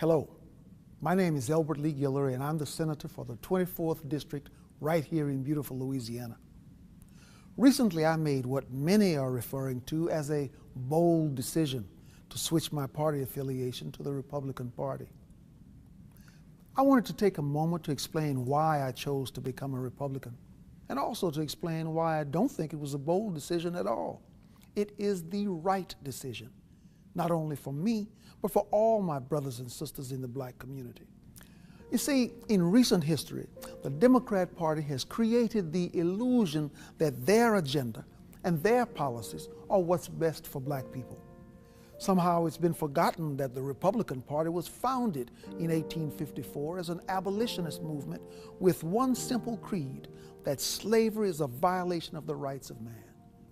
Hello, my name is Elbert Guillory and I'm the senator for the 24th District right here in beautiful Louisiana. Recently I made what many are referring to as a bold decision to switch my party affiliation to the Republican Party. I wanted to take a moment to explain why I chose to become a Republican and also to explain why I don't think it was a bold decision at all. It is the right decision, not only for me, but for all my brothers and sisters in the black community. You see, in recent history, the Democrat Party has created the illusion that their agenda and their policies are what's best for black people. Somehow it's been forgotten that the Republican Party was founded in 1854 as an abolitionist movement with one simple creed, that slavery is a violation of the rights of man.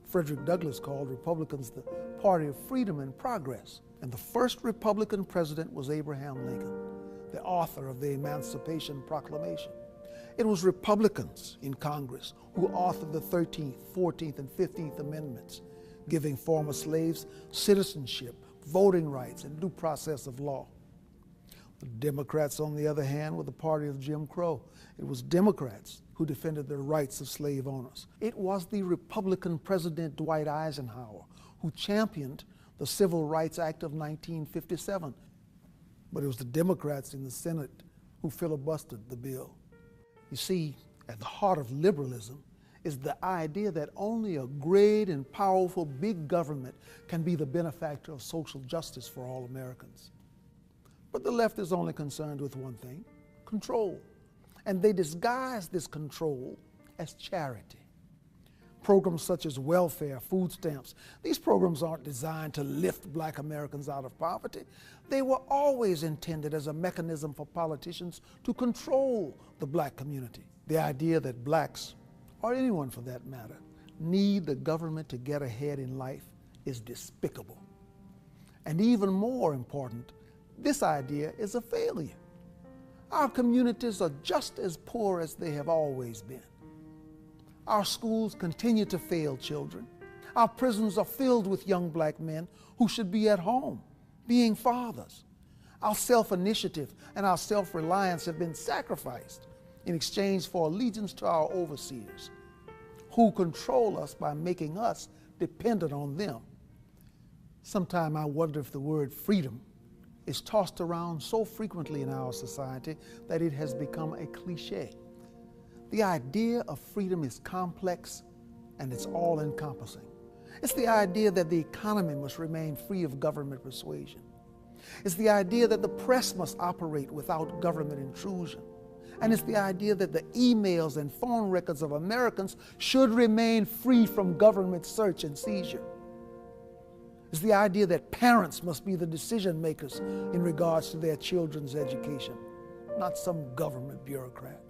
Frederick Douglass called Republicans the party of freedom and progress. And the first Republican president was Abraham Lincoln, the author of the Emancipation Proclamation. It was Republicans in Congress who authored the 13th, 14th, and 15th Amendments, giving former slaves citizenship, voting rights, and due process of law. The Democrats, on the other hand, were the party of Jim Crow. It was Democrats who defended the rights of slave owners. It was the Republican President Dwight Eisenhower who championed the Civil Rights Act of 1957. But it was the Democrats in the Senate who filibustered the bill. You see, at the heart of liberalism is the idea that only a great and powerful big government can be the benefactor of social justice for all Americans. But the left is only concerned with one thing: control. And they disguise this control as charity. Programs such as welfare, food stamps, these programs aren't designed to lift black Americans out of poverty. They were always intended as a mechanism for politicians to control the black community. The idea that blacks, or anyone for that matter, need the government to get ahead in life is despicable. And even more important, this idea is a failure. Our communities are just as poor as they have always been. Our schools continue to fail children. Our prisons are filled with young black men who should be at home, being fathers. Our self-initiative and our self-reliance have been sacrificed in exchange for allegiance to our overseers, who control us by making us dependent on them. Sometimes I wonder if the word freedom is tossed around so frequently in our society that it has become a cliche. The idea of freedom is complex and it's all-encompassing. It's the idea that the economy must remain free of government persuasion. It's the idea that the press must operate without government intrusion. And it's the idea that the emails and phone records of Americans should remain free from government search and seizure. It's the idea that parents must be the decision makers in regards to their children's education, not some government bureaucrat.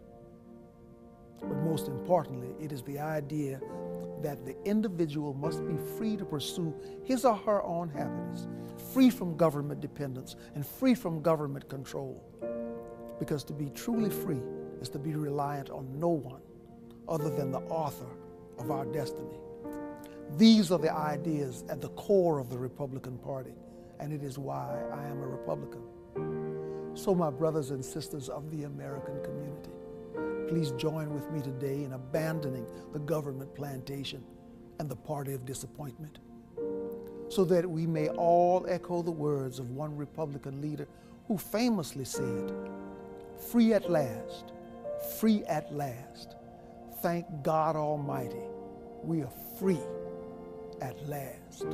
But most importantly, it is the idea that the individual must be free to pursue his or her own happiness, free from government dependence and free from government control. Because to be truly free is to be reliant on no one other than the author of our destiny. These are the ideas at the core of the Republican Party, and it is why I am a Republican. So my brothers and sisters of the American community, please join with me today in abandoning the government plantation and the party of disappointment, so that we may all echo the words of one Republican leader who famously said, "Free at last, free at last. Thank God Almighty, we are free at last."